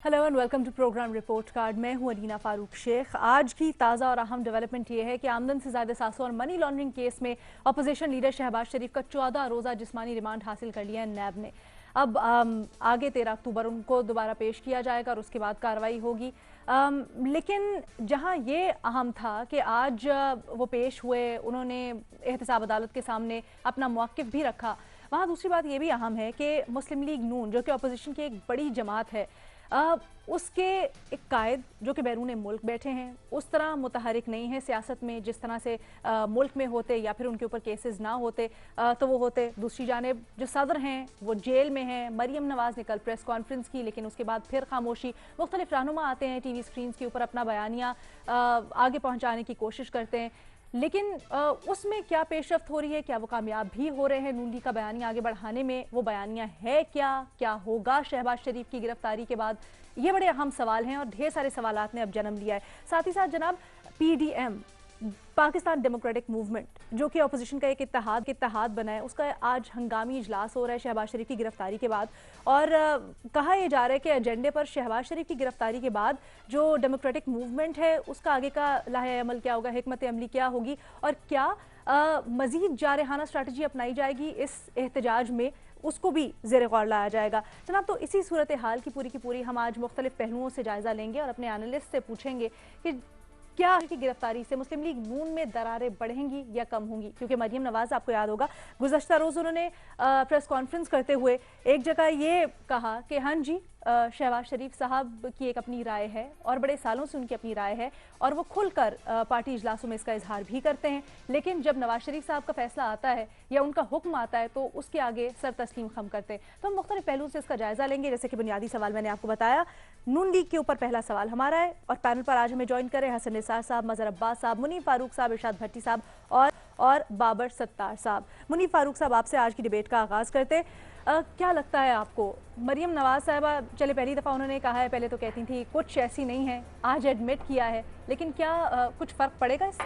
Hello and welcome to program report card. मैं हूं arena Farooq Sheikh. आज की ताज़ा और अहम डेवलपमेंट ये है कि आमदन से ज़्यादा सासों और मनी लॉन्ड्रिंग केस में अपोजिशन लीडर शहबाज शरीफ का 14 रोज़ा जिस्मानी रिमांड हासिल कर लिया है नैब ने। अब आगे 13 अक्टूबर उनको दोबारा पेश किया जाएगा और उसके बाद कार्रवाई होगी। लेकिन जहां ये अहम था कि आज वो पेश हुए, उन्होंने एहतसाब अदालत के सामने अपना मौक़िफ़ भी रखा, वहाँ दूसरी बात ये भी अहम है कि मुस्लिम लीग नून जो कि अपोजिशन की एक बड़ी जमात है, उसके एक कायद जो कि बैरून मुल्क बैठे हैं उस तरह मुतहरिक नहीं है सियासत में जिस तरह से मुल्क में होते या फिर उनके ऊपर केसेस ना होते तो वो होते। दूसरी जानिब जो सदर हैं वो जेल में हैं। मरियम नवाज़ ने कल प्रेस कॉन्फ्रेंस की, लेकिन उसके बाद फिर खामोशी। मुख्तलिफ रहनुमा आते हैं टीवी स्क्रीन के ऊपर, अपना बयानिया आगे पहुँचाने की कोशिश करते हैं, लेकिन उसमें क्या पेशरफ्त हो रही है, क्या वो कामयाब भी हो रहे हैं नून लीग का बयानिया आगे बढ़ाने में? वो बयानिया है क्या होगा शहबाज शरीफ की गिरफ्तारी के बाद? ये बड़े अहम सवाल हैं और ढेर सारे सवालात ने अब जन्म लिया है। साथ ही साथ जनाब PDM पाकिस्तान डेमोक्रेटिक मूवमेंट जो कि अपोजिशन का एक इत्तेहाद बना है, उसका आज हंगामी इजलास हो रहा है शहबाज शरीफ की गिरफ्तारी के बाद। और कहा यह जा रहा है कि एजेंडे पर शहबाज शरीफ की गिरफ्तारी के बाद जो डेमोक्रेटिक मूवमेंट है उसका आगे का लाहे अमल क्या होगा, हिकमत अमली क्या होगी, और क्या मजीद जारहाना स्ट्रैटेजी अपनाई जाएगी इस एहतजाज में, उसको भी ज़ेर गौर लाया जाएगा। जनाब, तो इसी सूरत हाल की पूरी हम आज मुख्तलिफ पहलुओं से जायज़ा लेंगे और अपने एनालिस्ट से पूछेंगे कि क्या की गिरफ्तारी से मुस्लिम लीग नून में दरारें बढ़ेंगी या कम होंगी। क्योंकि मरियम नवाज़, आपको याद होगा, गुज़श्ता रोज़ उन्होंने प्रेस कॉन्फ्रेंस करते हुए एक जगह ये कहा कि हाँ जी, शहबाज शरीफ साहब की एक अपनी राय है और बड़े सालों से उनकी अपनी राय है और वो खुलकर पार्टी इजलासों में इसका इजहार भी करते हैं, लेकिन जब नवाज शरीफ साहब का फैसला आता है या उनका हुक्म आता है तो उसके आगे सर तस्लीम खम करते हैं। तो हम मुख्तलिफ पहलुओं से इसका जायजा लेंगे। जैसे कि बुनियादी सवाल मैंने आपको बताया, नून लीग के ऊपर पहला सवाल हमारा है और पैनल पर आज हमें ज्वाइन करें हसन निसार साहब, मजहर अब्बास साहब, मुनीफ फारूक साहब, इरशाद भट्टी साहब और बाबर सत्तार साहब। मुनीफ फारूक साहब, आपसे आज की डिबेट का आगाज़ करते। क्या लगता है आपको, मरियम नवाज़ साहबा, चले पहली दफ़ा उन्होंने कहा है, पहले तो कहती थी कुछ ऐसी नहीं है, आज एडमिट किया है, लेकिन क्या कुछ फ़र्क पड़ेगा इससे?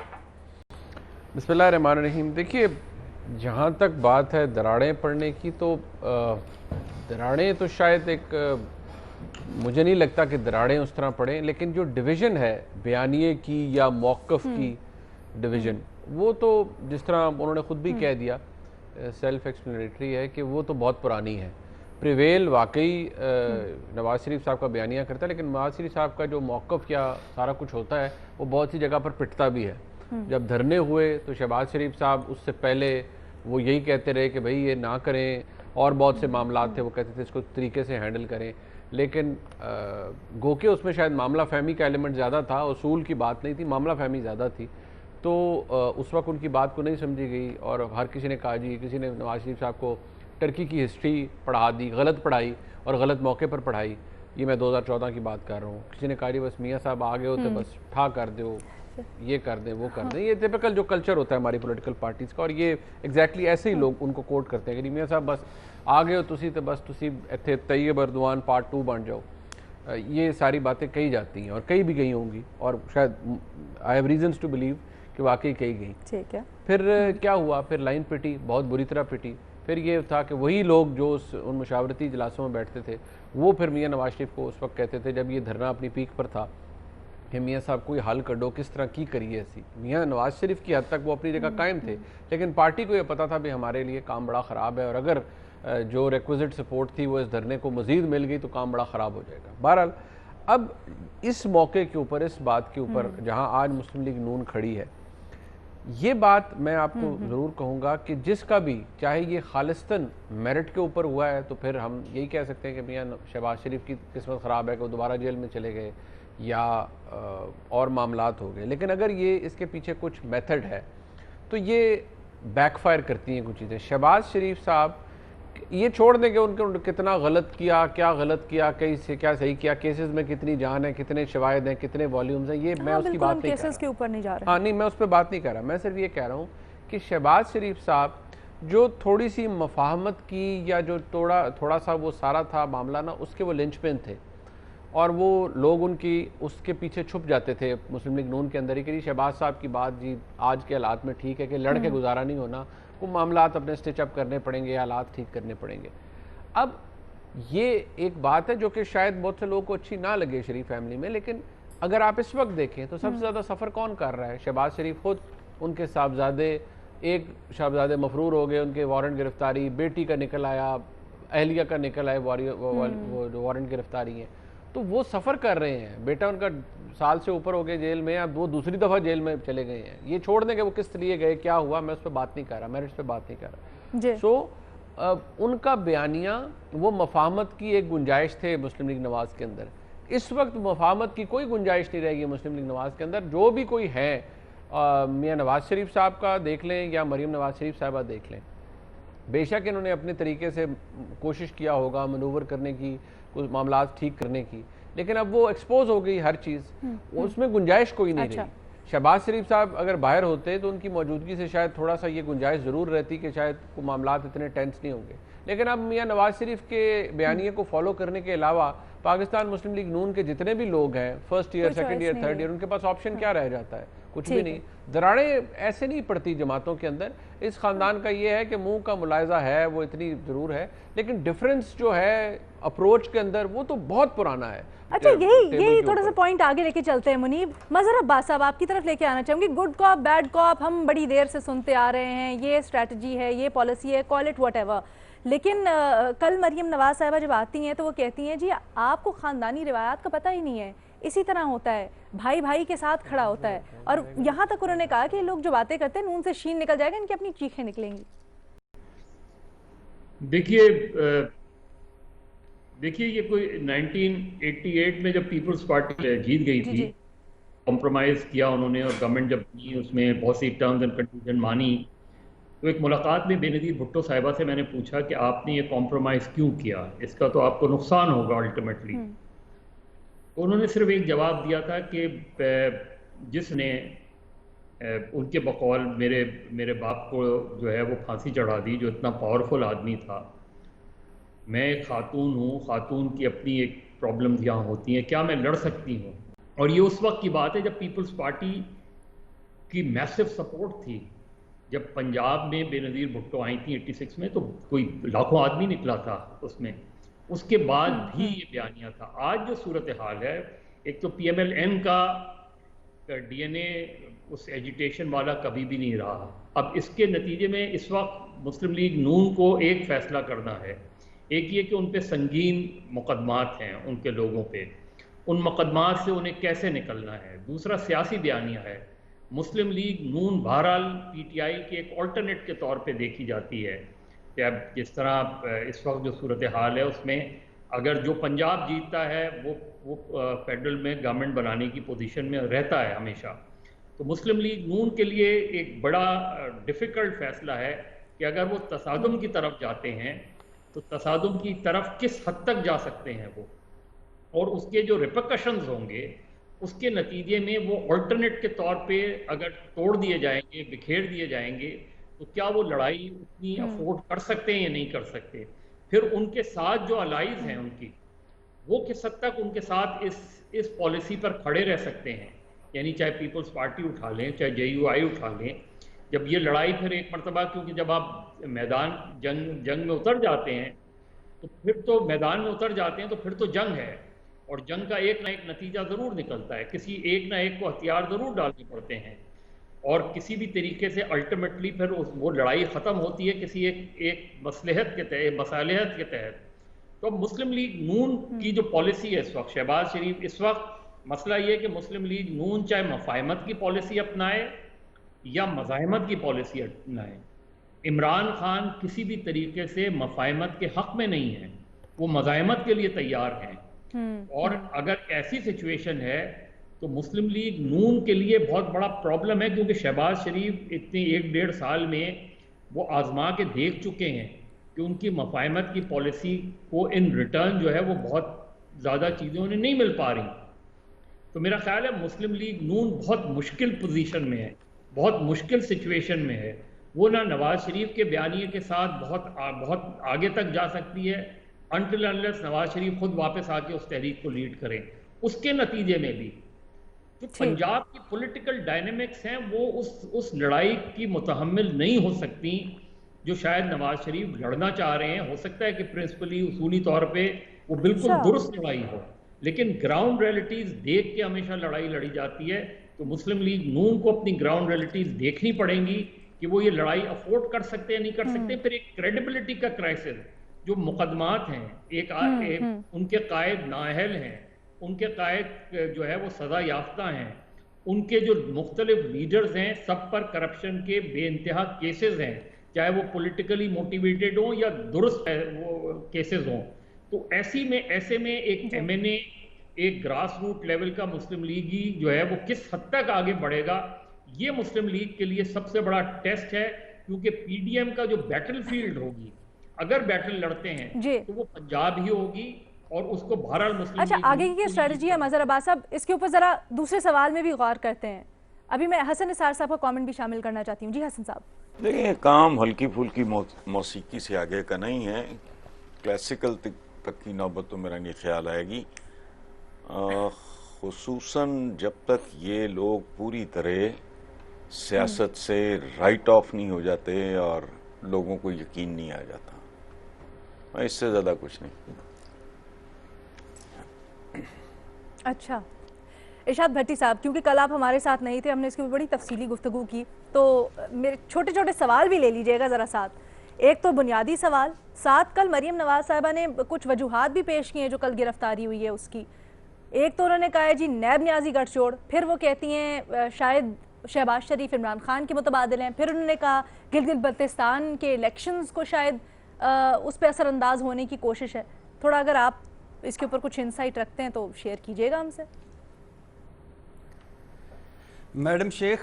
बिस्मिल्लाहिर्रहमानिर्रहीम। देखिए, जहाँ तक बात है दरारें पड़ने की, तो दरारें तो शायद मुझे नहीं लगता कि दरारें उस तरह पड़ें, लेकिन जो डिवीज़न है बयानिए की या मौक़िफ़ की डिवीज़न, वो तो जिस तरह उन्होंने ख़ुद भी कह दिया, सेल्फ एक्सप्लेनेटरी है कि वो तो बहुत पुरानी है। प्रिवेल वाकई नवाज़ शरीफ साहब का बयानिया करता है, लेकिन नवाज़ शरीफ साहब का जो मौक़िफ़ या सारा कुछ होता है वो बहुत सी जगह पर पिटता भी है। जब धरने हुए तो शहबाज शरीफ साहब उससे पहले वो यही कहते रहे कि भाई ये ना करें, और बहुत से मामला थे वो कहते थे इसको तरीके से हैंडल करें, लेकिन गो के उसमें शायद मामला फहमी का एलिमेंट ज़्यादा था, उसूल की बात नहीं थी, मामला फहमी ज़्यादा थी। तो उस वक्त उनकी बात को नहीं समझी गई और हर किसी ने कहा जी, किसी ने नवाज शरीफ साहब को टर्की की हिस्ट्री पढ़ा दी, गलत पढ़ाई और गलत मौके पर पढ़ाई। ये मैं 2014 की बात कर रहा हूँ। किसी ने कहा जी बस मियाँ साहब आ गए होते, बस ठा कर दो, ये कर दें वो कर दें। ये टिपिकल जो कल्चर होता है हमारी पॉलिटिकल पार्टीज़ का, और ये एग्जैक्टली ऐसे ही लोग उनको कोट करते हैं कि मियाँ साहब बस आ गए हो तुसी तो बस तुसी इत्थे तैयब अर्दवान पार्ट 2 बन जाओ। ये सारी बातें कही जाती हैं और कई भी गई होंगी, और शायद I have reasons to believe कि वाकई कही गई। ठीक है। फिर क्या हुआ, फिर लाइन पिटी, बहुत बुरी तरह पिटी। फिर ये था कि वही लोग जो उन मुशावरती इजलासों में बैठते थे वो फिर मियाँ नवाज शरीफ को उस वक्त कहते थे, जब ये धरना अपनी पीक पर था, कि मियाँ साहब कोई हल कर दो, किस तरह की करिए ऐसी। मियाँ नवाज शरीफ की हद तक वो अपनी जगह कायम थे, लेकिन पार्टी को ये पता था भी हमारे लिए काम बड़ा ख़राब है, और अगर जो रिक्विजिट सपोर्ट थी वो इस धरने को मज़ीद मिल गई तो काम बड़ा ख़राब हो जाएगा। बहरहाल अब इस मौके के ऊपर, इस बात के ऊपर जहाँ आज मुस्लिम लीग नून खड़ी है, ये बात मैं आपको ज़रूर कहूँगा कि जिसका भी, चाहे ये खालिस्तन मेरिट के ऊपर हुआ है तो फिर हम यही कह सकते हैं कि मियाँ शहबाज शरीफ की किस्मत ख़राब है कि वो दोबारा जेल में चले गए या और मामलात हो गए, लेकिन अगर ये इसके पीछे कुछ मेथड है तो ये बैकफायर करती हैं कुछ चीज़ें। शहबाज शरीफ साहब ये छोड़ दें कि उनके कितना गलत किया, क्या गलत किया, कहीं से क्या सही किया, केसेस में कितनी जान है, कितने शवाहिद हैं, कितने वॉल्यूम्स हैं, ये मैं उसकी बात नहीं कर रहा। के ऊपर नहीं जा रहा। हाँ नहीं, मैं उस पर बात नहीं कर रहा। मैं सिर्फ ये कह रहा हूँ कि शहबाज शरीफ साहब जो थोड़ी सी मफाहमत की या जो थोड़ा सा वो सारा था मामला ना, उसके वो लिंचपिन थे, और वो लोग उनकी उसके पीछे छुप जाते थे मुस्लिम लीग नून के अंदर ही कि शहबाज साहब की बात जी आज के हालात में ठीक है कि लड़के गुजारा नहीं होना, वो मामलात अपने स्टिच अप करने पड़ेंगे, हालात ठीक करने पड़ेंगे। अब یہ ایک بات ہے جو کہ شاید بہت سے لوگوں کو اچھی نہ لگے شریف فیملی میں، لیکن اگر آپ اس وقت دیکھیں تو سب سے زیادہ سفر کون کر رہا ہے؟ شہباز شریف خود، ان کے صاحبزادے، ایک صاحبزادے مفرور ہو گئے، ان کے وارنٹ گرفتاری، بیٹی کا نکل آیا، اہلیہ کا نکل آیا وارنٹ گرفتاری ہیں، تو وہ سفر کر رہے ہیں۔ بیٹا ان کا سال سے اوپر ہو گئے جیل میں، اب وہ دوسری دفعہ جیل میں چلے گئے ہیں۔ یہ چھوڑ دیں کہ وہ کس لیے گئے، کیا ہوا، میں اس پہ بات نہیں کر رہا، میرٹس پہ بات نہیں کر رہا۔ سو ان کا بیانیہ وہ مفاہمت کی ایک گنجائش تھے مسلم لیگ نواز کے اندر، اس وقت مفاہمت کی کوئی گنجائش نہیں رہے گی مسلم لیگ نواز کے اندر۔ جو بھی کوئی ہے، میاں نواز شریف صاحب کا دیکھ لیں یا مریم نواز شریف صاحبہ دیکھ لیں، بے شک انہوں نے اپنے طریقے سے کوشش کیا ہوگا منور کرنے کی، کچھ معاملات ٹھیک کرنے کی، لیکن اب وہ ایکسپوز ہو گئی ہر چیز، اس میں گنجائش کوئی نہیں رہی۔ شہباز شریف صاحب اگر باہر ہوتے تو ان کی موجودگی سے شاید تھوڑا سا یہ گنجائش ضرور رہتی کہ شاید معاملات اتنے ٹینس نہیں ہوں گے، لیکن اب میاں نواز شریف کے بیانیے کو فالو کرنے کے علاوہ پاکستان مسلم لیگ نون کے جتنے بھی لوگ ہیں، first year, second year, third year, ان کے پاس آپشن کیا رہ جاتا ہے؟ کچھ بھی نہیں۔ دراڑیں ایسے نہیں پڑتی جماعتوں کے اندر۔ اس خاندان کا یہ ہے کہ منہ کا ملاحظہ ہے، وہ اتنی ضرور ہے، لیکن ڈیفرنس جو ہے اپروچ کے اندر وہ تو بہت پرانا ہے۔ اچھا، یہی تھوڑا سا پوائنٹ آگے لے کے چلتے ہیں منیب۔ مظہر عباس صاحب آپ کی طرف لے کے آنا چاہوں گی۔ گڈ کاپ بیڈ کاپ ہم بڑی دیر سے سنتے آ رہے ہیں، یہ اسٹریٹجی ہے، یہ پالیسی ہے، کال اٹ واٹ ایور، لیکن کل مریم نواز صاحبہ جب آتی ہیں تو وہ کہتی ہیں جی آپ کو خاندانی روایات کا پتہ ہی نہیں ہے، اسی طرح ہوتا ہے، بھائی بھائی کے ساتھ کھڑا ہوتا ہے، اور یہاں تک انہوں نے کہا کہ لوگ جو باتیں کرتے ہیں نون سے شین نکل جائے گا، ان کی اپنی چیخیں نکلیں گی۔ دیکھیے یہ کوئی 1988 میں جب پیپلز پارٹی جیت گئی تھی، کمپرومائز کیا انہوں نے، اور گورنمنٹ جب بنی اس میں بہت سی ٹرمز اینڈ کنڈیشن مانی، تو ایک ملاقات میں بے نظیر بھٹو صاحبہ سے میں نے پوچھا کہ آپ نے یہ کمپرومائز کیوں کیا، اس کا تو آپ کو نقصان ہوگا الٹیمیٹلی۔ انہوں نے صرف ایک جواب دیا تھا کہ جس نے ان کے بقول میرے باپ کو جو ہے وہ پھانسی چڑھا دی، جو اتنا پاورفل آدمی تھا، میں ایک خاتون ہوں، خاتون کی اپنی ایک پرابلمز یہاں ہوتی ہیں، کیا میں لڑ سکتی ہوں؟ اور یہ اس وقت کی بات ہے جب پیپلز پارٹی کی میسو سپورٹ تھی، جب پنجاب میں بے نظیر بھٹو آئی تھیں 86 میں، تو کوئی لاکھوں آدمی نکلا تھا اس میں، اس کے بعد بھی یہ بیانیہ تھا۔ آج جو صورتحال ہے، ایک تو پی ایم ایل این کا ڈی این اے اس ایجیٹیشن والا کبھی بھی نہیں رہا۔ اب اس کے نتیجے میں اس وقت مسلم لیگ نون کو ایک فیصلہ کرنا ہے، ایک یہ کہ ان پہ سنگین مقدمات ہیں ان کے لوگوں پہ، ان مقدمات سے انہیں کیسے نکلنا ہے۔ دوسرا سیاسی بیانیہ ہے، مسلم لیگ نون بہرحال پی ٹی آئی کے ایک آلٹرنیٹ کے طور پہ دیکھی جاتی ہے کہ اب جس طرح اس وقت جو صورتحال ہے اس میں اگر جو پنجاب جیتتا ہے وہ فیڈرل میں گورنمنٹ بنانے کی پوزیشن میں رہتا ہے ہمیشہ، تو مسلم لیگ نون کے لیے ایک بڑا ڈیفیکلٹ فیصلہ ہے کہ اگر وہ تصادم کی طرف جاتے ہیں تو تصادم کی طرف کس حد تک جا سکتے ہیں وہ، اور اس کے جو ریپرکشنز ہوں گے اس کے نتیجے میں وہ آلٹرنیٹ کے طور پہ اگر توڑ دیے جائیں گے، بکھیر دیے جائیں گے، تو کیا وہ لڑائی اتنی افورڈ کر سکتے ہیں یا نہیں کر سکتے۔ پھر ان کے ساتھ جو الائز ہیں ان کی، وہ کس حد تک ان کے ساتھ اس پالیسی پر کھڑے رہ سکتے ہیں، یعنی چاہے پیپلز پارٹی اٹھا لیں، چاہے جے یو آئی اٹھا لیں۔ جب یہ لڑائی پھر ایک مرتبہ، کیونکہ جب آپ میدان جنگ میں اتر جاتے ہیں تو پھر تو میدان میں اتر جاتے ہیں تو پھر تو جنگ ہے، اور جنگ کا ایک نہ ایک نتیجہ ضرور نکلتا ہے، کسی ایک نہ ایک کو ہتھیار ضرور ڈالنے پڑتے ہیں، اور کسی بھی طریقے سے الٹیمیٹلی پھر وہ لڑائی ختم ہوتی ہے کسی ایک مصلحت کے تحت، مصالحت کے تحت۔ تو اب مسلم لیگ نون کی جو پالیسی ہے اس وقت، شہباز شریف اس وقت مسئلہ یہ ہے کہ مسلم لیگ نون چاہے مفاہمت کی پالیسی اپنائے یا مزاحمت کی پالیسی اپنائے، عمران خان کسی بھی طریقے سے مفاہمت کے حق میں نہیں ہیں، وہ مزاحمت کے لیے تیار ہیں، اور اگر ایسی سچویشن ہے تو مسلم لیگ نون کے لیے بہت بڑا پرابلم ہے، کیونکہ شہباز شریف اتنے 1-1.5 سال میں وہ آزما کے دیکھ چکے ہیں کہ ان کی مفاہمت کی پالیسی کو ان ریٹرن جو ہے وہ بہت زیادہ چیزیں انہیں نہیں مل پا رہی۔ تو میرا خیال ہے مسلم لیگ نون بہت مشکل پوزیشن میں ہے، بہت مشکل سچویشن میں ہے، وہ نہ نواز شریف کے بیانیے کے ساتھ بہت آگے تک جا سکتی ہے until unless نواز شریف خود واپس آ کے اس تحریک کو لیڈ کریں۔ اس کے نتیجے میں بھی جو پنجاب کی پولیٹیکل ڈائنامکس ہیں وہ اس لڑائی کی متحمل نہیں ہو سکتی جو شاید نواز شریف لڑنا چاہ رہے ہیں. ہو سکتا ہے کہ پرنسپلی اصولی طور پہ وہ بالکل درست لڑائی ہو, لیکن گراؤنڈ ریئلٹیز دیکھ کے ہمیشہ لڑائی لڑی جاتی ہے. تو مسلم لیگ نون کو اپنی گراؤنڈ ریئلٹیز دیکھنی پڑیں گی کہ وہ یہ لڑائی افورڈ کر سکتے ہیں نہیں کر سکتے. پھر ایک کریڈیبلٹی کا کرائسس, جو مقدمات ہیں, ایک ان کے قائد نااہل ہیں, ان کے قائد جو ہے وہ سزا یافتہ ہیں, ان کے جو مختلف لیڈرز ہیں سب پر کرپشن کے بے انتہا کیسز ہیں, چاہے وہ پولیٹیکلی موٹیویٹڈ ہوں یا درست وہ کیسز ہوں. تو ایسے میں ایک ایم این اے, ایک گراس روٹ لیول کا مسلم لیگی جو ہے وہ کس حد تک آگے بڑھے گا, یہ مسلم لیگ کے لیے سب سے بڑا ٹیسٹ ہے. کیونکہ پی ڈی ایم کا جو بیٹل فیلڈ ہوگی, اگر بیٹل لڑتے ہیں تو وہ پنجاب ہی ہوگی, اور اس کو بہرحال مسلم اچھا آگے کی اسٹریٹجی ہے مظہر عباس صاحب, اس کے اوپر ذرا دوسرے سوال میں بھی غور کرتے ہیں. ابھی میں حسن نثار صاحب کا کامنٹ بھی شامل کرنا چاہتی ہوں. جی حسن صاحب. دیکھیں کام ہلکی پھلکی موسیقی سے آگے کا نہیں ہے, کلاسیکل تک کی نوبت تو میرا نہیں خیال آئے گی, خصوصاً جب تک یہ لوگ پوری طرح سیاست سے رائٹ آف نہیں ہو جاتے اور لوگوں کو یقین نہیں آ جاتا. اس سے زیادہ کچھ نہیں. اچھا ارشاد بھٹی صاحب, کیونکہ کل آپ ہمارے ساتھ نہیں تھے, ہم نے اس کی بڑی تفصیلی گفتگو کی, تو میرے چھوٹے چھوٹے سوال بھی لے لیجئے گا ذرا ساتھ. ایک تو بنیادی سوال, ساتھ کل مریم نواز صاحبہ نے کچھ وجوہات بھی پیش کی ہیں جو کل گرفتاری ہوئی ہے اس کی. ایک تو انہوں نے کہا ہے جی نیب نیازی گٹھ جوڑ, پھر وہ کہتی ہیں شاید شہباز شریف عمران خان کے متبادل ہیں, پھر انہوں نے کہا گلگت بلتستان کے الیکشنز کو شاید اس پہ اثر انداز ہونے کی کوشش ہے. تھوڑا اگر آپ اس کے اوپر کچھ انسائٹ رکھتے ہیں تو شیئر کیجئے گا ہم سے. میڈم شیخ,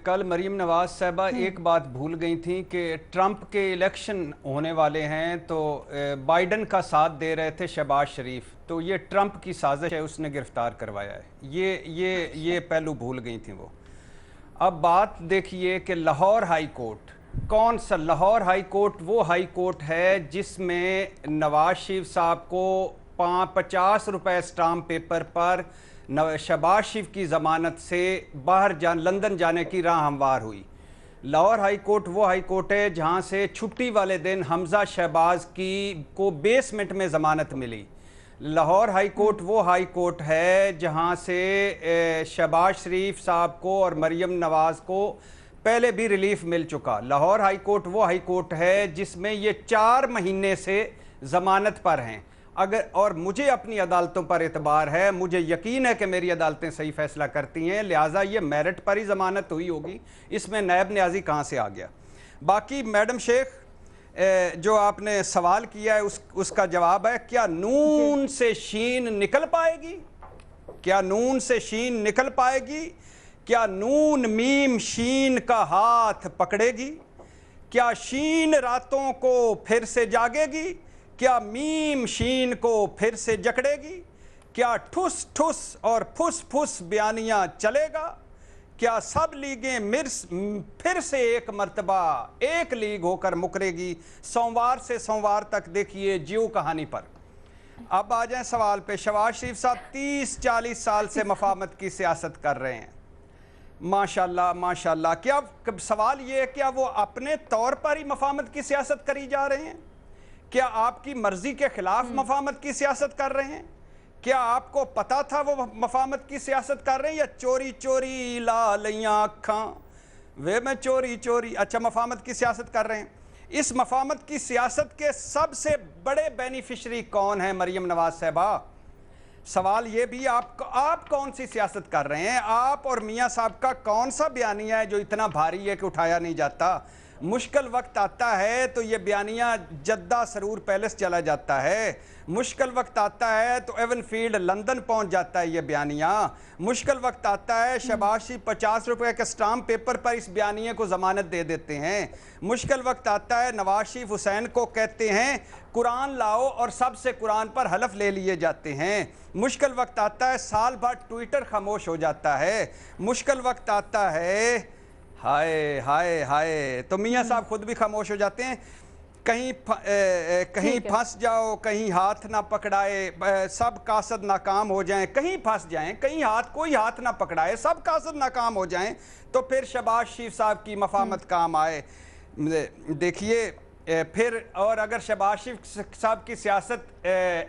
کل مریم نواز صاحبہ ایک بات بھول گئی تھیں کہ ٹرمپ کے الیکشن ہونے والے ہیں تو بائیڈن کا ساتھ دے رہے تھے شہباز شریف, تو یہ ٹرمپ کی سازش ہے, اس نے گرفتار کروایا ہے. یہ پہلو بھول گئی تھیں وہ. اب بات دیکھیے کہ لاہور ہائی کورٹ, کون سا لاہور ہائی کورٹ؟ وہ ہائی کورٹ ہے جس میں نواز شریف صاحب کو 50 روپے اسٹامپ پیپر پر شہباز شریف کی ضمانت سے باہر لندن جانے کی راہ ہموار ہوئی. لاہور ہائی کورٹ وہ ہائی کورٹ ہے جہاں سے چھٹی والے دن حمزہ شہباز کو بیسمنٹ میں ضمانت ملی. لاہور ہائی کورٹ وہ ہائی کورٹ ہے جہاں سے شہباز شریف صاحب کو اور مریم نواز کو پہلے بھی ریلیف مل چکا. لاہور ہائی کورٹ وہ ہائی کورٹ ہے جس میں یہ 4 مہینے سے ضمانت پر ہیں. اور مجھے اپنی عدالتوں پر اعتبار ہے, مجھے یقین ہے کہ میری عدالتیں صحیح فیصلہ کرتی ہیں, لہٰذا یہ میرٹ پر ہی ضمانت ہوئی ہوگی, اس میں نیب نیازی کہاں سے آ گیا. باقی میڈم شیخ جو آپ نے سوال کیا ہے اس کا جواب ہے, کیا نون سے شین نکل پائے گی؟ کیا نون سے شین نکل پائے گی؟ کیا نون میم شین کا ہاتھ پکڑے گی؟ کیا شین راتوں کو پھر سے جاگے گی؟ کیا میم شین کو پھر سے جکڑے گی؟ کیا ٹھس ٹھس اور پھس پھس بیانیاں چلے گا؟ کیا سب لیگیں پھر سے ایک مرتبہ ایک لیگ ہو کر مکرے گی؟ سوموار سے سوموار تک دیکھیے جیو کہانی پر. اب آ جائیں سوال پہ. شہباز شریف صاحب 30-40 سال سے مفاہمت کی سیاست کر رہے ہیں, ماشاءاللہ ماشاءاللہ. کیا سوال یہ ہے کیا وہ اپنے طور پر ہی مفاہمت کی سیاست کری جا رہے ہیں؟ کیا آپ کی مرضی کے خلاف مفاہمت کی سیاست کر رہے ہیں؟ کیا آپ کو پتا تھا وہ مفاہمت کی سیاست کر رہے ہیں, یا چوری چوری لالیاں اکھاں وے میں چوری چوری اچھا مفاہمت کی سیاست کر رہے ہیں؟ اس مفاہمت کی سیاست کے سب سے بڑے بینیفیشری کون ہیں مریم نواز صاحبہ؟ سوال یہ بھی آپ کون سی سیاست کر رہے ہیں؟ آپ اور میاں صاحب کا کون سا بیانیہ ہے جو اتنا بھاری ہے کہ اٹھایا نہیں جاتا؟ مشکل وقت آتا ہے تو یہ بیانیہ جدہ سرور پیلس چلا جاتا ہے, مشکل وقت آتا ہے تو ایون فیلڈ لندن پہنچ جاتا ہے یہ بیانیہ, مشکل وقت آتا ہے شہباز شریف 50 روپے کے اسٹامپ پیپر پر اس بیانیے کو ضمانت دے دیتے ہیں, مشکل وقت آتا ہے نواز شریف حسین کو کہتے ہیں قرآن لاؤ اور سب سے قرآن پر حلف لے لیے جاتے ہیں, مشکل وقت آتا ہے سال بھر ٹویٹر خاموش ہو جاتا ہے, مشکل وقت آتا ہے ہائے ہائے ہائے تو میاں صاحب خود بھی خاموش ہو جاتے ہیں, کہیں پھنس جاؤ, کہیں ہاتھ نہ پکڑائے, سب قاصد ناکام ہو جائیں, کہیں پھنس جائیں, کہیں کوئی ہاتھ نہ پکڑائے, سب قاصد ناکام ہو جائیں تو پھر شہباز شریف صاحب کی مفاہمت کام آئے. देखिए फिर और अगर शहबाज शरीफ साहब की सियासत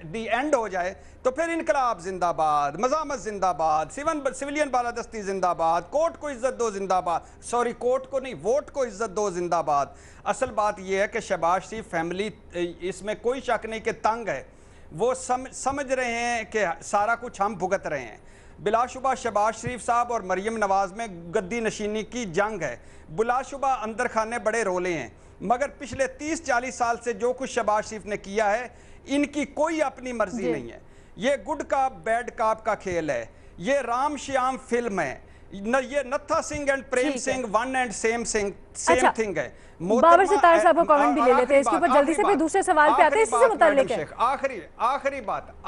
दी एंड हो जाए तो फिर इनकलाब जिंदाबाद, मज़ामत जिंदाबाद, सिविलियन बालादस्ती जिंदाबाद, कोर्ट को इज्जत दो जिंदाबाद, सॉरी कोर्ट को नहीं, वोट को इज्जत दो जिंदाबाद। असल बात यह है कि शहबाज शरीफ फैमिली, इसमें कोई शक नहीं कि तंग है, वो समझ रहे हैं कि सारा कुछ हम भुगत रहे हैं। बिलाशुबा शहबाज शरीफ साहब और मरीम नवाज़ में गद्दी नशीनी की जंग है, बिलाशुबा अंदर खाने बड़े रोले हैं, मगर पिछले 30-40 साल से जो कुछ शहबाज शरीफ ने किया है, इनकी कोई अपनी मर्जी नहीं है। ये गुड काप बैड काप का खेल है, ये राम श्याम फिल्म है, ये नत्था Singh and Prem Singh one and same thing है। बाबर सत्तार साहब को कमेंट भी ले लेते हैं इसके ऊपर, जल्दी से फिर दूसरे सवाल पे आते हैं इससे मुताल्लिक है।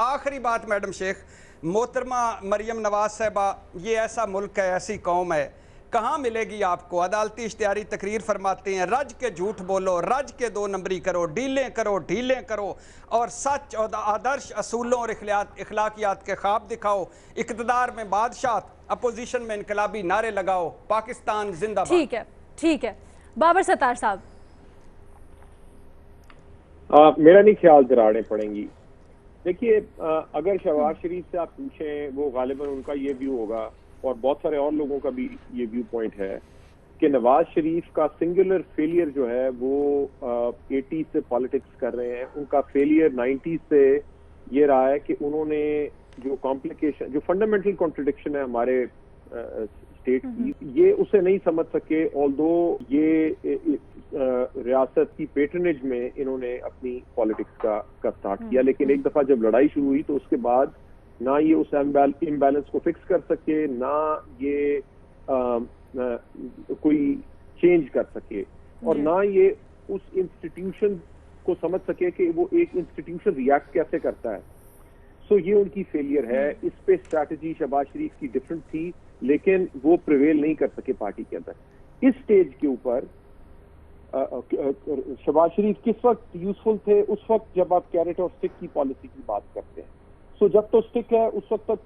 आखिरी बात मैडम शेख, मोहतरमा मरियम नवाज साहबा, ये ऐसा मुल्क है, ऐसी कौम है, कहाँ मिलेगी आपको? अदालती इश्तिहारी तकरीर फरमाते हैं, रज के झूठ बोलो, रज के 2 नंबरी करो, ढीलें करो और सच और आदर्श असूलों और इखलाकियात के ख्वाब दिखाओ, इक़्तिदार में बादशाह, अपोजिशन में इनकलाबी नारे लगाओ, पाकिस्तान जिंदाबाद। ठीक है बाबर सत्तार साहब। मेरा नहीं ख्याल दरारें पड़ेंगी। देखिए, अगर शहबाज शरीफ से आप पूछें, वो गालिबन उनका ये व्यू होगा और बहुत सारे और लोगों का भी ये व्यू पॉइंट है कि नवाज शरीफ का सिंगुलर फेलियर जो है वो 80s से पॉलिटिक्स कर रहे हैं। उनका फेलियर 90s से ये रहा है कि उन्होंने जो कॉम्प्लिकेशन, जो फंडामेंटल कॉन्ट्रडिक्शन है हमारे स्टेट की, ये उसे नहीं समझ सके। ऑल्दो ये रियासत की पेट्रनेज में इन्होंने अपनी पॉलिटिक्स का स्टार्ट किया, लेकिन एक दफा जब लड़ाई शुरू हुई तो उसके बाद ना ये उस इम्बैलेंस को फिक्स कर सके, ना ये कोई चेंज कर सके, और ना ये उस इंस्टीट्यूशन को समझ सके कि वो एक इंस्टीट्यूशन रिएक्ट कैसे करता है। सो ये उनकी फेलियर है। इस पे स्ट्रैटेजी शहबाज शरीफ की डिफरेंट थी, लेकिन वो प्रिवेल नहीं कर सके पार्टी के अंदर। इस स्टेज के ऊपर शहबाज शरीफ किस वक्त यूजफुल थे? उस वक्त जब आप कैरेट और स्टिक की पॉलिसी की बात करते हैं। सो जब तो स्टिक है उस वक्त तक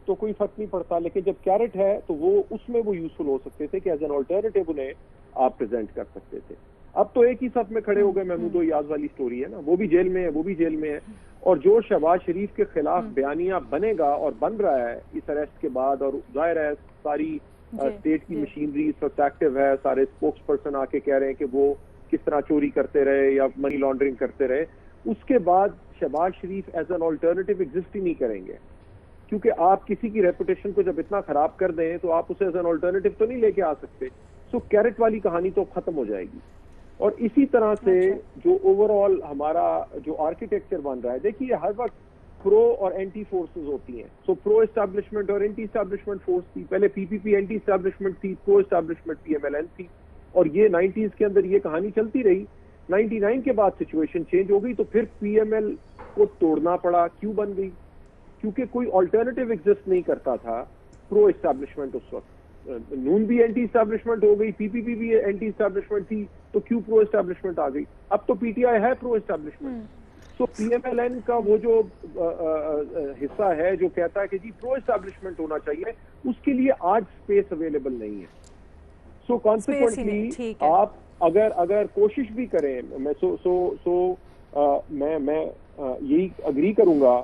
तो कोई फर्क नहीं पड़ता, लेकिन जब कैरेट है तो वो उसमें वो यूजफुल हो सकते थे कि एज एन ऑल्टरनेटिव उन्हें आप प्रेजेंट कर सकते थे। अब तो एक ही साथ में खड़े हो गए। महमूद याज वाली स्टोरी है ना, वो भी जेल में है, वो भी जेल में है, और जो शहबाज शरीफ के खिलाफ बयानिया बनेगा और बन रहा है इस अरेस्ट के बाद, और जाहिर है सारी स्टेट की मशीनरी इस वक्त एक्टिव है, सारे स्पोक्स पर्सन आके कह रहे हैं कि वो किस तरह चोरी करते रहे या मनी लॉन्ड्रिंग करते रहे। उसके बाद शहबाज शरीफ एज एन ऑल्टरनेटिव एग्जिस्ट ही नहीं करेंगे, क्योंकि आप किसी की रेपुटेशन को जब इतना खराब कर दें तो आप उसे एज एन ऑल्टरनेटिव तो नहीं लेके आ सकते। सो कैरेट वाली कहानी तो खत्म हो जाएगी। और इसी तरह से जो ओवरऑल हमारा जो आर्किटेक्चर बन रहा है, देखिए हर वक्त प्रो और एंटी फोर्सेस होती हैं। सो प्रो एस्टैब्लिशमेंट और एंटी एस्टैब्लिशमेंट फोर्स थी। पहले पीपीपी एंटी एस्टैब्लिशमेंट थी, प्रो एस्टैब्लिशमेंट पीएमएलएन थी, और ये 90s के अंदर ये कहानी चलती रही। 99 के बाद सिचुएशन चेंज हो गई, तो फिर पीएमएल को तोड़ना पड़ा। क्यों बन गई? क्योंकि कोई ऑल्टरनेटिव एग्जिस्ट नहीं करता था प्रो एस्टैब्लिशमेंट। उस वक्त नून भी एंटी एस्टैब्लिशमेंट हो गई, पीपीपी भी एंटी एस्टैब्लिशमेंट थी, तो क्यों प्रो एस्टैब्लिशमेंट आ गई? अब तो पीटीआई है प्रो एस्टैब्लिशमेंट। सो पीएमएलएन का वो जो हिस्सा है जो कहता है कि जी प्रो एस्टैब्लिशमेंट होना चाहिए, उसके लिए आज स्पेस अवेलेबल नहीं है। सो कॉन्सिक्वेंटली आप अगर कोशिश भी करें, मैं यही अग्री करूंगा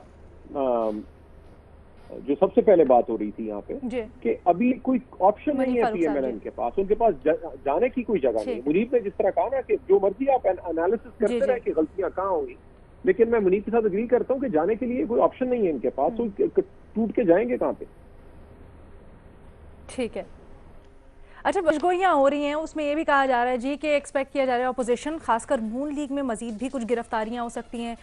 जो सबसे पहले बात हो रही थी यहाँ पे कि अभी कोई ऑप्शन नहीं है पीएमएलएन के पास, उनके पास जाने की कोई जगह नहीं। मुनीब ने जिस तरह कहा ना कि जो मर्जी आप एनालिसिस करते रहे कि गलतियां कहाँ होंगी, लेकिन मैं मुनीब के साथ अग्री करता हूँ कि जाने के लिए कोई ऑप्शन नहीं है इनके पास, तो टूट के जाएंगे कहाँ पे? ठीक है। अच्छा, पेशगोइयाँ हो रही हैं, उसमें ये भी कहा जा रहा है जी कि एक्सपेक्ट किया जा रहा है अपोजिशन, खासकर नून लीग में मजीद भी कुछ गिरफ्तारियां हो सकती हैं।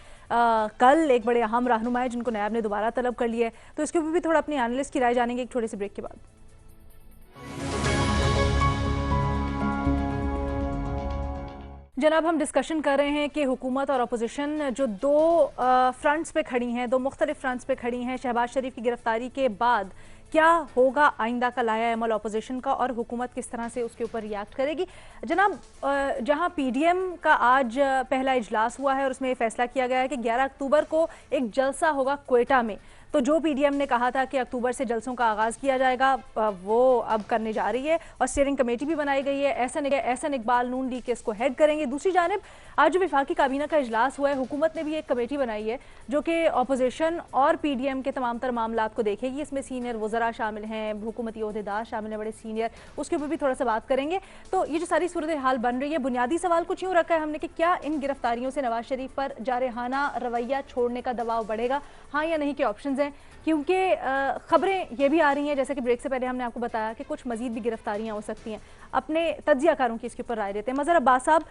कल एक बड़े अहम रहनुमा है जिनको नायब ने दोबारा तलब कर लिया है, तो इसके ऊपर भी थोड़ा अपनी एनालिस्ट की राय जानेंगे एक छोटे से ब्रेक के बाद। जनाब, हम डिस्कशन कर रहे हैं कि हुकूमत और अपोजिशन जो दो फ्रंट्स पे खड़ी हैं, दो मुख्तलिफ फ्रंट्स पे खड़ी हैं, शहबाज शरीफ की गिरफ्तारी के बाद क्या होगा आइंदा का लाया अमल अपोजिशन का और हुकूमत किस तरह से उसके ऊपर रिएक्ट करेगी। जनाब, जहां पीडीएम का आज पहला इजलास हुआ है और उसमें फैसला किया गया है कि 11 अक्टूबर को एक जलसा होगा क्वेटा में, तो जो पीडीएम ने कहा था कि अक्टूबर से जलसों का आगाज़ किया जाएगा वो अब करने जा रही है और स्टीयरिंग कमेटी भी बनाई गई है। एहसन इकबाल नून लीग के इसको हेड करेंगे। दूसरी जानिब आज जो वफाकी काबीना का इजलास हुआ है, हुकूमत ने भी एक कमेटी बनाई है जो कि अपोजिशन और पीडीएम के तमाम तर मामलात को देखेगी। इसमें सीनियर वज़रा शामिल हैं, हुकूमती ओहदेदार शामिल हैं, बड़े सीनियर, उसके ऊपर भी थोड़ा सा बात करेंगे। तो ये जो सारी सूरत हाल बन रही है, बुनियादी सवाल कुछ यूँ रखा है हमने कि क्या इन गिरफ्तारियों से नवाज शरीफ पर जारहाना रवैया छोड़ने का दबाव बढ़ेगा, हाँ या नहीं के ऑप्शंस हैं। क्योंकि खबरें ये भी आ रही हैं, जैसे कि ब्रेक से पहले हमने आपको बताया कि कुछ मजीद भी गिरफ्तारियां हो सकती हैं। अपने तज्जियाकारों की इसके ऊपर राय देते हैं। मज़हर अब्बास साहब,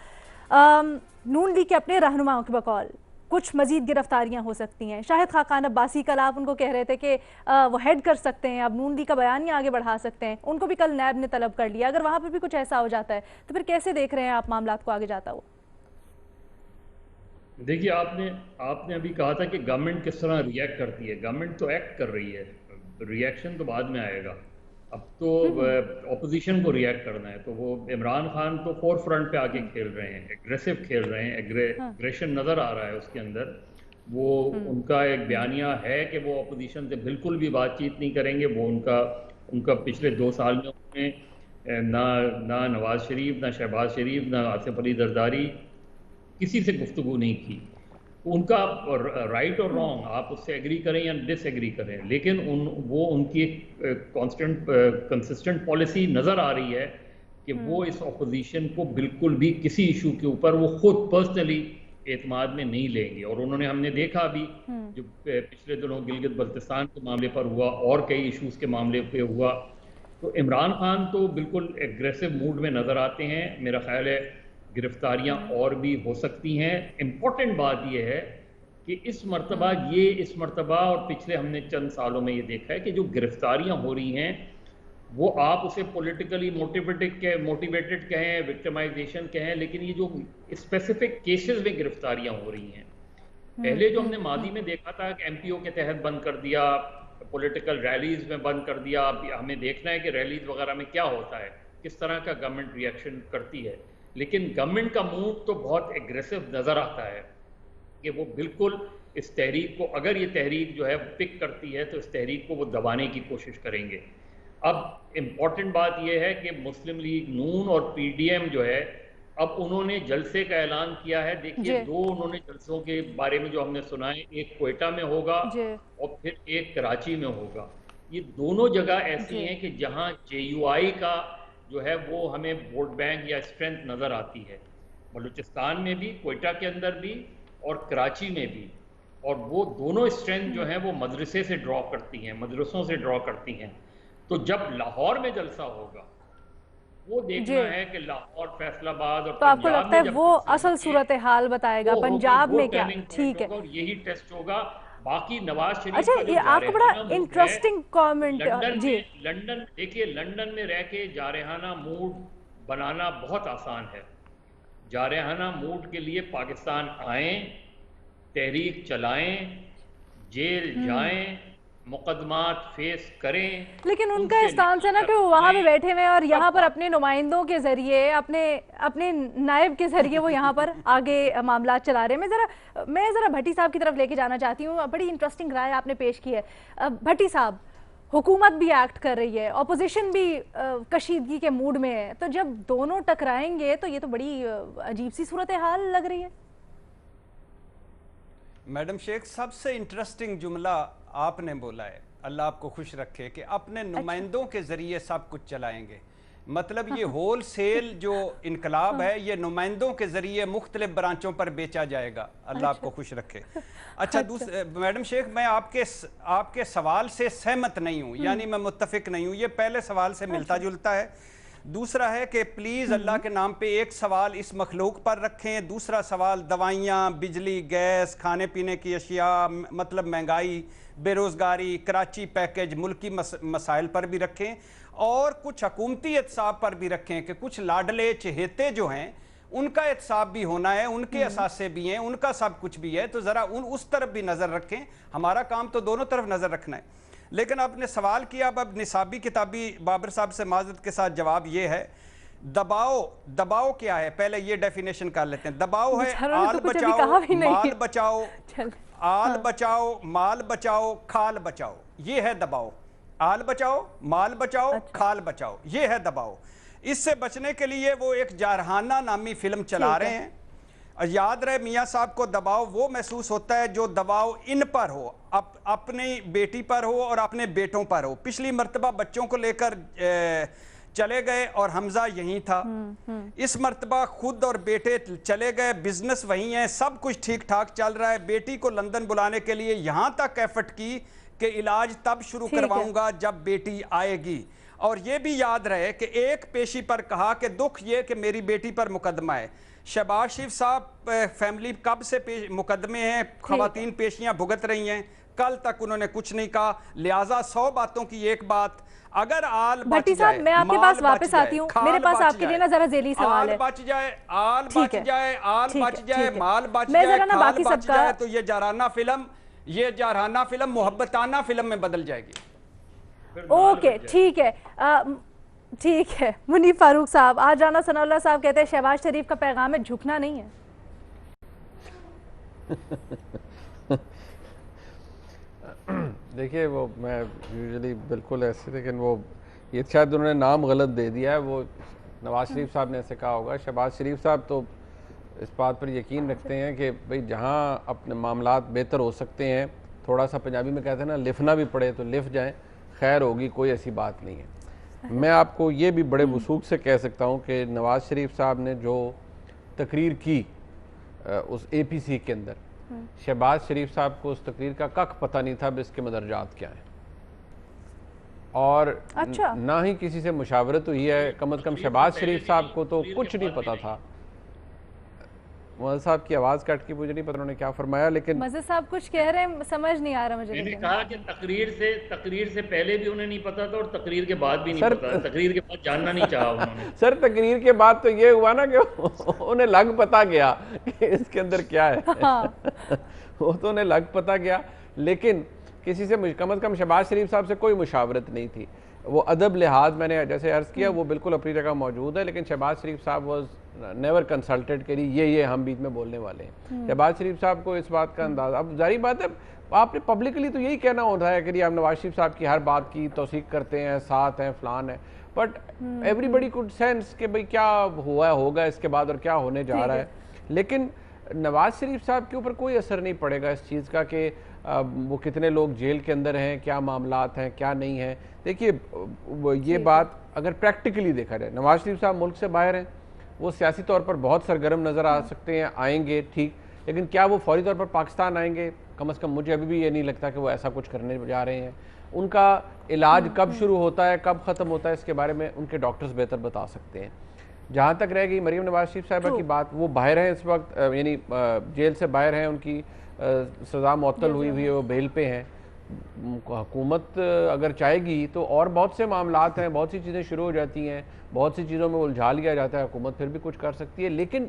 नून लीग के अपने रहनुमाओं के बकौल कुछ मजीद गिरफ्तारियां हो सकती हैं। शाहिद खाकान अब्बासी कल आप उनको कह रहे थे कि वो हेड कर सकते हैं, अब नून लीग का बयान आगे बढ़ा सकते हैं, उनको भी कल नैब ने तलब कर लिया। अगर वहाँ पर भी कुछ ऐसा हो जाता है तो फिर कैसे देख रहे हैं आप मामलात को आगे जाता हुआ? देखिए, आपने अभी कहा था कि गवर्नमेंट किस तरह रिएक्ट करती है। गवर्नमेंट तो एक्ट कर रही है, रिएक्शन तो बाद में आएगा। अब तो ऑपोजिशन को रिएक्ट करना है, तो वो इमरान खान तो फोर फ्रंट पे आके खेल रहे हैं, एग्रेसिव खेल रहे हैं, एग्रेशन नज़र आ रहा है उसके अंदर। वो उनका एक बयानिया है कि वो ऑपोजिशन से बिल्कुल भी बातचीत नहीं करेंगे। वो उनका पिछले 2 साल में उन्होंने ना नवाज शरीफ, ना शहबाज शरीफ, ना आसिफ अली जरदारी किसी से गुफ्तगू नहीं की। उनका राइट और रॉन्ग, आप उससे एग्री करें या डिसएग्री करें, लेकिन वो उनकी एक कंसिस्टेंट पॉलिसी नज़र आ रही है कि वो इस ऑपोजिशन को बिल्कुल भी किसी इशू के ऊपर वो खुद पर्सनली एतमाद में नहीं लेंगे। और उन्होंने, हमने देखा अभी जो पिछले दिनों गिलगित बल्तिस्तान के मामले पर हुआ और कई इशूज़ के मामले पे हुआ, तो इमरान खान तो बिल्कुल एग्रेसिव मूड में नज़र आते हैं। मेरा ख्याल है गिरफ्तारियां और भी हो सकती हैं। इम्पॉर्टेंट बात यह है कि इस मर्तबा और पिछले हमने चंद सालों में ये देखा है कि जो गिरफ्तारियां हो रही हैं वो आप उसे पॉलिटिकली मोटिवेटेड कहें, विक्टिमाइजेशन कहें, लेकिन ये जो स्पेसिफिक केसेस में गिरफ्तारियां हो रही हैं, पहले जो हमने मादी में देखा था कि एमपीओ के तहत बंद कर दिया, पॉलिटिकल रैलीज में बंद कर दिया। अब हमें देखना है कि रैलीज वगैरह में क्या होता है, किस तरह का गवर्नमेंट रिएक्शन करती है। लेकिन गवर्नमेंट का मूव तो बहुत एग्रेसिव नज़र आता है कि वो बिल्कुल इस तहरीक को, अगर ये तहरीक जो है पिक करती है तो इस तहरीक को वो दबाने की कोशिश करेंगे। अब इम्पॉर्टेंट बात यह है कि मुस्लिम लीग नून और पीडीएम जो है, अब उन्होंने जलसे का ऐलान किया है। देखिए, 2 उन्होंने जलसों के बारे में जो हमने सुना है, एक क्वेटा में होगा और फिर एक कराची में होगा। ये दोनों जगह ऐसी हैं कि जहां जेयूआई का जो है वो हमें वोट बैंक या स्ट्रेंथ नज़र आती है, बलूचिस्तान में भी, क्वेटा के अंदर भी और कराची में भी। और वो दोनों स्ट्रेंथ जो है वो मदरसे से ड्रॉ करती हैं, मदरसों से ड्रॉ करती हैं। तो जब लाहौर में जलसा होगा वो देखना है कि लाहौर, फैसलाबाद और तो आपको लगता है वो असल सूरत हाल बताएगा पंजाब में क्या? ठीक है, और यही टेस्ट होगा। बाकी नवाज शरीफ, अच्छा, ये आपको बड़ा इंटरेस्टिंग कमेंट जी। लंदन, देखिए, लंदन में रह के जारहाना मूड बनाना बहुत आसान है। जारहाना मूड के लिए पाकिस्तान आए, तहरीक चलाएं, जेल जाएं, मुकदमात फेस करें। लेकिन उनका स्टांस है ना कि वो वहाँ पे बैठे हुए हैं और यहाँ पर अपने नुमाइंदों के जरिए, अपने नायब के जरिए वो यहाँ पर आगे मामला चला रहे हैं। मैं ज़रा भट्टी साहब की तरफ लेके जाना चाहती हूँ। बड़ी इंटरेस्टिंग राय आपने पेश की है। भट्टी साहब, हुकूमत भी एक्ट कर रही है, ऑपोजिशन भी कशीदगी के मूड में है, तो जब दोनों टकराएंगे तो ये तो बड़ी अजीब सी सूरत हाल लग रही है। मैडम शेख, सबसे इंटरेस्टिंग जुमला आपने बोला है, अल्लाह आपको खुश रखे, कि अपने नुमाइंदों के जरिए सब कुछ चलाएंगे। मतलब ये होल सेल जो इनकलाब है, ये नुमाइंदों के जरिए मुख्तलिफ ब्रांचों पर बेचा जाएगा। अल्लाह आपको खुश रखे। अच्छा, मैडम शेख, मैं आपके सवाल से सहमत नहीं हूँ, यानी मैं मुत्तफिक नहीं हूँ। ये पहले सवाल से मिलता जुलता है। दूसरा है कि प्लीज़ अल्लाह के नाम पे एक सवाल इस मखलूक पर रखें, दूसरा सवाल दवाइयाँ, बिजली, गैस, खाने पीने की अशिया, मतलब महंगाई, बेरोज़गारी, कराची पैकेज, मुल्की मसाइल पर भी रखें, और कुछ हुकूमती एहतसाब पर भी रखें कि कुछ लाडले चहेते जो हैं उनका एहतसाब भी होना है, उनके असासे भी हैं, उनका सब कुछ भी है। तो ज़रा उस तरफ भी नज़र रखें। हमारा काम तो दोनों तरफ नज़र रखना है। لیکن آپ نے سوال کیا اب نصابی کتابی بابر صاحب سے معذرت کے ساتھ جواب یہ ہے، دباؤ کیا ہے؟ پہلے یہ ڈیفینیشن کر لیتے ہیں۔ دباؤ ہے آل بچاؤ، مال بچاؤ، آل بچاؤ، مال بچاؤ، کھال بچاؤ، یہ ہے دباؤ۔ آل بچاؤ، مال بچاؤ، کھال بچاؤ، یہ ہے دباؤ۔ اس سے بچنے کے لیے وہ ایک جارحانہ نامی فلم چلا رہے ہیں۔ یاد رہے میاں صاحب کو دباؤ وہ محسوس ہوتا ہے جو دباؤ ان پر ہو، اپنی بیٹی پر ہو اور اپنے بیٹوں پر ہو۔ پچھلی مرتبہ بچوں کو لے کر چلے گئے اور حمزہ یہیں تھا، اس مرتبہ خود اور بیٹے چلے گئے، بزنس وہیں ہے، سب کچھ ٹھیک ٹھاک چل رہا ہے۔ بیٹی کو لندن بلانے کے لیے یہاں تک ایفرٹ کی کہ علاج تب شروع کرواؤں گا جب بیٹی آئے گی۔ اور یہ بھی یاد رہے کہ ایک پیشی پر کہا کہ دکھ یہ کہ میری بیٹی پر مقدمہ ہے۔ شہباز شریف صاحب فیملی کب سے مقدمے ہیں، خواتین پیشیاں بھگت رہی ہیں، کل تک انہوں نے کچھ نہیں کہا، لہٰذا 100 باتوں کی ایک بات، اگر آل بچ جائے، میں آپ کے پاس واپس آتی ہوں، میرے پاس آپ کے لیے نا ذرا ذیلی سوال ہے۔ آل بچ جائے، آل بچ جائے، آل بچ جائے، مال بچ جائے، کھال بچ جائے، تو یہ جارحانہ فلم محبتانہ فلم میں بدل جائے گی۔ اوکے ٹھیک ہے، ٹھیک ہے۔ منیب فاروق صاحب، آج رانا ثناء اللہ صاحب کہتے ہیں شہباز شریف کا پیغام ہے جھکنا نہیں ہے۔ دیکھیے وہ میں یوزلی بالکل ایسے، لیکن وہ یہ شاید انہوں نے نام غلط دے دیا ہے، وہ نواز شریف صاحب نے ایسے کہا ہوگا۔ شہباز شریف صاحب تو اس بات پر یقین رکھتے ہیں کہ بھئی جہاں اپنے معاملات بہتر ہو سکتے ہیں، تھوڑا سا پنجابی میں کہتے ہیں نا لفنا بھی پڑے تو لف جائیں، خیر ہوگی، کوئی ایسی بات نہیں ہے۔ میں آپ کو یہ بھی بڑے وثوق سے کہہ سکتا ہوں کہ نواز شریف صاحب نے جو تقریر کی اس اے پی سی کے اندر، شہباز شریف صاحب کو اس تقریر کا کک پتہ نہیں تھا اس کے مدرجات کیا ہیں، اور نہ ہی کسی سے مشاورت ہوئی ہے۔ کم از کم شہباز شریف صاحب کو تو کچھ نہیں پتا تھا۔ مزہ صاحب کی آواز کٹ کی، مجھے نہیں پتا انہوں نے کیا فرمایا، لیکن مزہ صاحب کچھ کہہ رہے ہیں، سمجھ نہیں آ رہا مجھے۔ میں نے کہا کہ تقریر سے پہلے بھی انہیں نہیں پتا تھا اور تقریر کے بعد بھی نہیں پتا، تقریر کے بعد جاننا نہیں چاہا انہوں نے۔ سر تقریر کے بعد تو یہ ہوا نا کہ انہیں لگ پتا گیا کہ اس کے اندر کیا ہے، وہ تو انہیں لگ پتا گیا، لیکن کسی سے کم از کم شہباز شریف صاحب سے کوئی مشاورت نہیں تھی۔ وہ ادب لحاظ میں نے جیسے عرض کیا وہ بالکل اپنی جگہ موجود ہے، لیکن شہباز شریف صاحب واز نیور کنسلٹڈ کہ یہ ہم بیچ میں بولنے والے ہیں۔ شہباز شریف صاحب کو اس بات کا اندازہ، اب ظاہری بات ہے آپ نے پبلکلی تو یہی کہنا ہوتا ہے کہ آپ نواز شریف صاحب کی ہر بات کی توثیق کرتے ہیں، ساتھ ہیں، فلان ہے، but everybody could sense کہ بھئی کیا ہوا ہوگا اس کے بعد اور کیا ہونے جا رہا ہے۔ لیکن نواز شریف صاحب کے اوپر کوئی اثر نہیں پڑے گا اس چیز کا کہ وہ کتنے لوگ جیل کے اندر ہیں، کیا معاملات ہیں، کیا نہیں ہیں۔ دیکھیے یہ بات اگر پریکٹیکلی دیکھا جائے، نواز شریف صاحب ملک سے باہر ہیں، وہ سیاسی طور پر بہت سرگرم نظر آ سکتے ہیں، آئیں گے ٹھیک، لیکن کیا وہ فوری طور پر پاکستان آئیں گے؟ کم از کم مجھے ابھی بھی یہ نہیں لگتا کہ وہ ایسا کچھ کرنے جا رہے ہیں۔ ان کا علاج کب شروع ہوتا ہے، کب ختم ہوتا ہے، اس کے بارے میں ان کے ڈاکٹرز بہتر بتا سکتے ہیں۔ جہاں تک رہ گئی مریم نواز شریف صاحبہ کی بات، وہ باہر ہیں اس وقت، یعنی جیل سے باہر ہیں، ان کی سزا معطل ہوئی ہے، وہ بیل پہ ہیں۔ حکومت اگر چاہے گی تو اور بہت سے معاملات ہیں، بہت سی چیزیں شروع ہو جاتی ہیں، بہت سی چیزوں میں الجھا لیا جاتا ہے، حکومت پھر بھی کچھ کر سکتی ہے۔ لیکن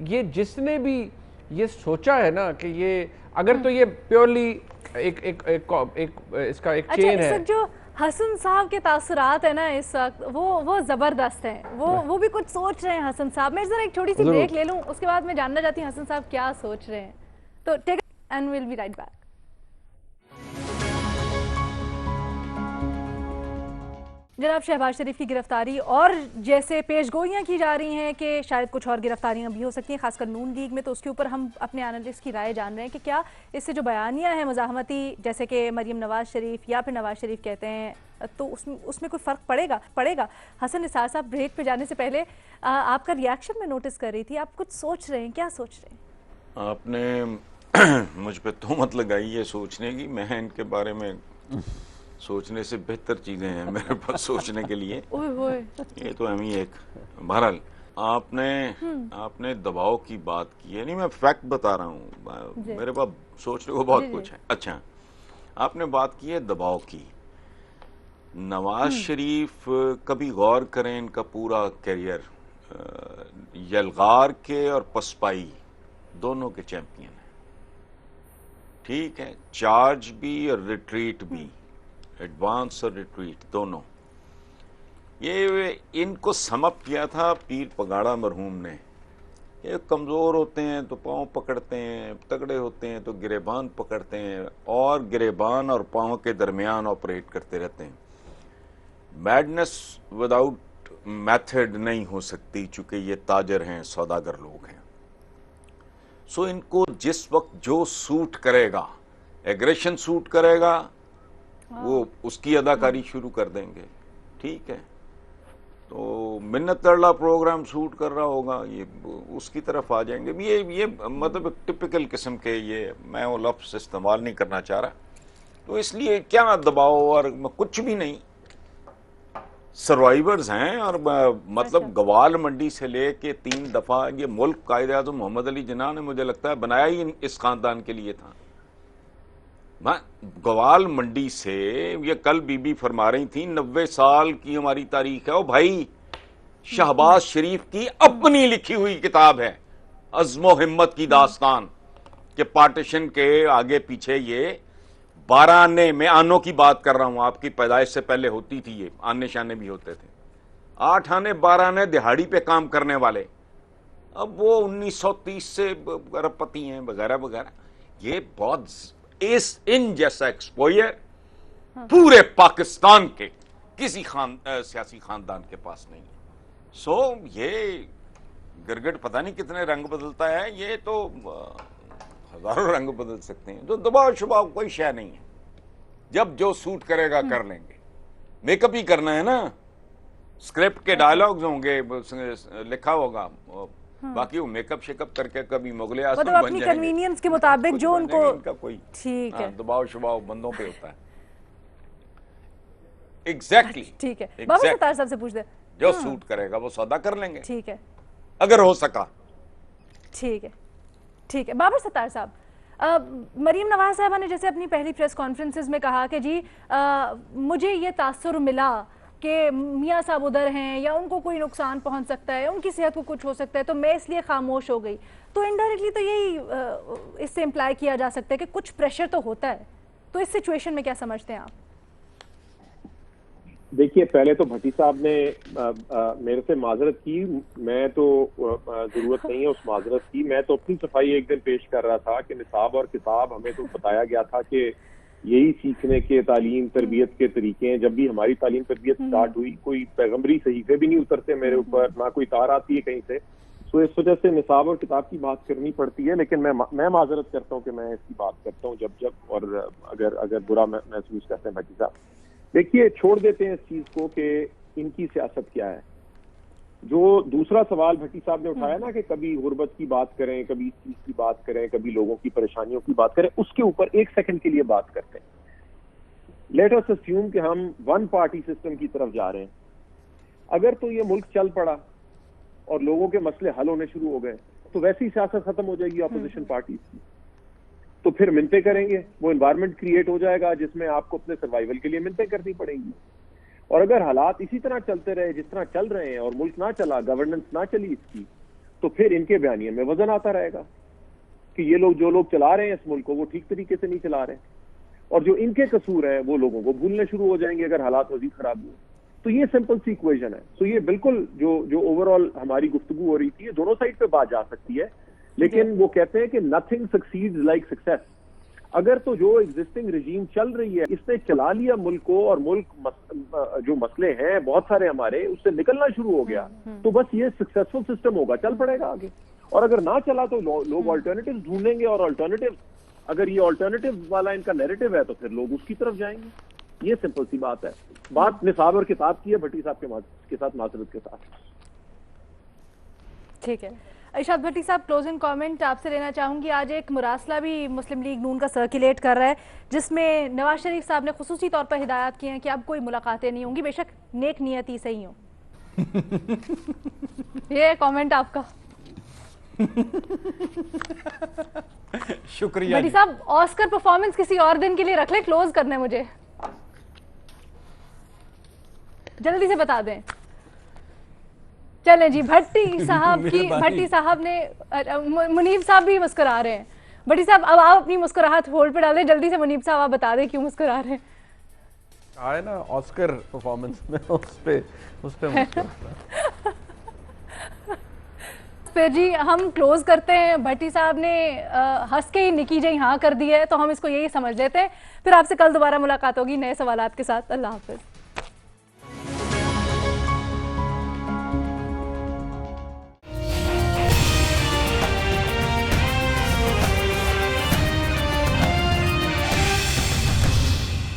یہ جس نے بھی یہ سوچا ہے نا کہ یہ اگر تو یہ پیورلی اس کا ایک چین ہے۔ جو حسن صاحب کے تاثرات ہیں نا اس وقت وہ زبردست ہیں، وہ بھی کچھ سوچ رہے ہیں حسن صاحب۔ میں ذرا ایک چھوٹی سی بریک لے لوں، اس کے بعد میں جاننا چاہتی ہوں حسن صاحب کیا سوچ رہے ہیں، تو take and we'll be right back. جناب شہباز شریف کی گرفتاری اور جیسے پیش گوئیاں کی جا رہی ہیں کہ شاید کچھ اور گرفتاریاں بھی ہو سکتی ہیں، خاص کر نون لیگ میں، تو اس کے اوپر ہم اپنے انالسٹ کی رائے جان رہے ہیں کہ کیا اس سے جو بیانیہ ہیں مزاحمتی، جیسے کہ مریم نواز شریف یا پھر نواز شریف کہتے ہیں، تو اس میں کوئی فرق پڑے گا؟ حسن نثار صاحب، بریک پہ جانے سے پہلے آپ کا ریاکشن میں نوٹس کر رہی تھی، آپ کچھ سوچ رہے ہیں، کیا سوچ رہے ہیں؟ آپ نے مجھ پہ تہمت لگائی ہے سوچنے کی، میں ان کے بارے میں سوچنے سے بہتر چیزیں ہیں میرے پاس سوچنے کے لیے، یہ تو ہم ہی ایک۔ بہرحال آپ نے دباؤ کی بات کی ہے، نہیں میں فیکٹ بتا رہا ہوں، میرے پاس سوچنے کو بہت کچھ ہے۔ اچھا، آپ نے بات کی ہے دباؤ کی۔ نواز شریف کبھی غور کریں، ان کا پورا کیریئر یلغار کے اور پسپائی دونوں کے چیمپئن ہیں، ٹھیک ہے، چارج بھی اور ریٹریٹ بھی، एडवांस और रिट्रीट दोनों, ये इनको समअप किया था पीर पगाड़ा मरहूम ने। ये कमज़ोर होते हैं तो पाँव पकड़ते हैं, तगड़े होते हैं तो गिरेबान पकड़ते हैं, और गिरेबान और पाँव के दरमियान ऑपरेट करते रहते हैं। मैडनेस विदाउट मेथड नहीं हो सकती, चूँकि ये ताजर हैं, सौदागर लोग हैं। सो इनको जिस वक्त जो सूट करेगा, एग्रेशन सूट करेगा, वो उसकी अदाकारी शुरू कर देंगे। ठीक है, तो मिन्नत तरला प्रोग्राम शूट कर रहा होगा, ये उसकी तरफ आ जाएंगे। ये मतलब टिपिकल किस्म के, ये मैं वो लफ्ज़ इस्तेमाल नहीं करना चाह रहा, तो इसलिए क्या दबाव और कुछ भी नहीं, सर्वाइवर्स हैं। और मतलब गवाल मंडी से लेके 3 दफ़ा ये मुल्क कायद-ए-आज़म मोहम्मद अली जिन्ना ने मुझे लगता है बनाया ही इस ख़ानदान के लिए था। गवाल मंडी से ये कल बीबी फरमा रही थी 90 साल की हमारी तारीख है। ओ भाई, शहबाज शरीफ की अपनी लिखी हुई किताब है अज़्मो हिम्मत की दास्तान, के पार्टीशन के आगे पीछे ये 12 आने, मैं आनों की बात कर रहा हूं, आपकी पैदाइश से पहले होती थी, ये आने शाने भी होते थे, 8 आने 12 आने दिहाड़ी पे काम करने वाले, अब वो 1930 से अरबपति हैं वगैरह वगैरह। ये बहुत इन जैसा एक्सपोजर पूरे पाकिस्तान के किसी सियासी खानदान के पास नहीं है। सो ये गिरगिट पता नहीं कितने रंग बदलता है, ये तो हजारों रंग बदल सकते हैं। तो दबाव शुबाव कोई शय नहीं है, जब जो सूट करेगा कर लेंगे। मेकअप ही करना है ना, स्क्रिप्ट के डायलॉग्स होंगे, लिखा होगा, बाकी वो मेकअप शेकअप करके कभी मुगले आजम मतलब अपनी कन्वीनियंस के मुताबिक जो उनको, इनका कोई ठीक है, दबाव शुबाव बंदों पे होता है। एग्जैक्टली ठीक है। बाबर सत्तार साहब से पूछ दे, जो सूट करेगा वो सौदा कर लेंगे, ठीक है, अगर हो सका। ठीक है, ठीक है। बाबर सत्तार साहब, मरीम नवाज साहबा ने जैसे अपनी पहली प्रेस कॉन्फ्रेंसेस में कहा कि जी मुझे ये तासुर मिला कि मियाँ साहब उधर हैं या उनको कोई नुकसान पहुंच सकता है, उनकी सेहत को कुछ हो सकता है, तो मैं इसलिए खामोश हो गई। तो इनडायरेक्टली तो यही इससे इम्प्लाई किया जा सकता है कि कुछ प्रेशर तो होता है। तो इस सिचुएशन में क्या समझते हैं आप? देखिए, पहले तो भट्टी साहब ने मेरे से माजरत की, मैं तो जरूरत नहीं है उस माजरत की, मैं तो अपनी सफाई एक दिन पेश कर रहा था कि निसाब और किताब हमें तो बताया गया था कि यही सीखने के तालीम तरबियत के तरीके हैं। जब भी हमारी तालीम तरबियत स्टार्ट हुई, कोई पैगम्बरी सहीफे भी नहीं उतरते मेरे ऊपर, ना कोई तार आती है कहीं से, तो इस वजह से निसाब और किताब की बात करनी पड़ती है। लेकिन मैं माजरत करता हूँ कि मैं इसकी बात करता हूँ जब और अगर बुरा महसूस करते हैं भट्टी साहब। देखिए, छोड़ देते हैं इस चीज को कि इनकी सियासत क्या है। जो दूसरा सवाल भट्टी साहब ने उठाया ना कि कभी गुर्बत की बात करें, कभी इस चीज की बात करें, कभी लोगों की परेशानियों की बात करें, उसके ऊपर 1 सेकंड के लिए बात करते हैं। लेट अस अस्यूम कि हम 1 पार्टी सिस्टम की तरफ जा रहे हैं। अगर तो ये मुल्क चल पड़ा और लोगों के मसले हल होने शुरू हो गए, तो वैसी सियासत खत्म हो जाएगी अपोजिशन पार्टीज की। तो फिर मिन्नतें करेंगे, वो एनवायरनमेंट क्रिएट हो जाएगा जिसमें आपको अपने सर्वाइवल के लिए मिन्नतें करनी पड़ेंगी। और अगर हालात इसी तरह चलते रहे जिस तरह चल रहे हैं और मुल्क ना चला, गवर्नेंस ना चली इसकी, तो फिर इनके बयानिए में वजन आता रहेगा कि ये लोग जो लोग चला रहे हैं इस मुल्क को वो ठीक तरीके से नहीं चला रहे, और जो इनके कसूर है वो लोगों को भूलने शुरू हो जाएंगे अगर हालात मजीद खराब हुए। तो ये सिंपल सी इक्वेशन है। तो ये बिल्कुल जो ओवरऑल हमारी गुफ्तगू हो रही थी, दोनों साइड पे बात जा सकती है, लेकिन वो कहते हैं कि नथिंग सक्सीड्स लाइक सक्सेस। अगर तो जो एग्जिस्टिंग रजीम चल रही है इसने चला लिया मुल्क को, और मुल्क जो मसले हैं बहुत सारे हमारे उससे निकलना शुरू हो गया, तो बस ये सक्सेसफुल सिस्टम होगा, चल पड़ेगा आगे। और अगर ना चला तो लोग ऑल्टरनेटिव ढूंढेंगे, और ऑल्टरनेटिव, अगर ये ऑल्टरनेटिव वाला इनका नैरेटिव है तो फिर लोग उसकी तरफ जाएंगे। ये सिंपल सी बात है। बात निसाब और किताब की है भट्टी साहब के साथ माजरत के साथ। ठीक है। इरशाद भट्टी साहब, क्लोजिंग कमेंट आपसे लेना चाहूंगी। आज एक मुरासला भी मुस्लिम लीग नून का सर्कुलेट कर रहा है जिसमें नवाज शरीफ साहब ने खुसूसी तौर पर हिदायत की हैं कि अब कोई मुलाकातें नहीं होंगी, बेशक नेक नियति से ही हो। ये कमेंट आपका। शुक्रिया भट्टी साहब, ऑस्कर परफॉर्मेंस किसी और दिन के लिए रख ले, क्लोज करने मुझे जल्दी से बता दें। चलें जी, भट्टी साहब ने, मुनीब साहब भी मुस्कुरा रहे हैं। भट्टी साहब, अब आप अपनी मुस्कुराहट होल्ड पे डालें, जल्दी से मुनीब साहब आप बता दें क्यों मुस्कुरा रहे हैं। है ना ऑस्कर परफॉर्मेंस में उस पे फिर जी हम क्लोज करते हैं। भट्टी साहब ने हंस के ही निकी जी हाँ कर दी है, तो हम इसको यही समझ लेते हैं। फिर आपसे कल दोबारा मुलाकात होगी नए सवालात के साथ। अल्लाह हाफिज।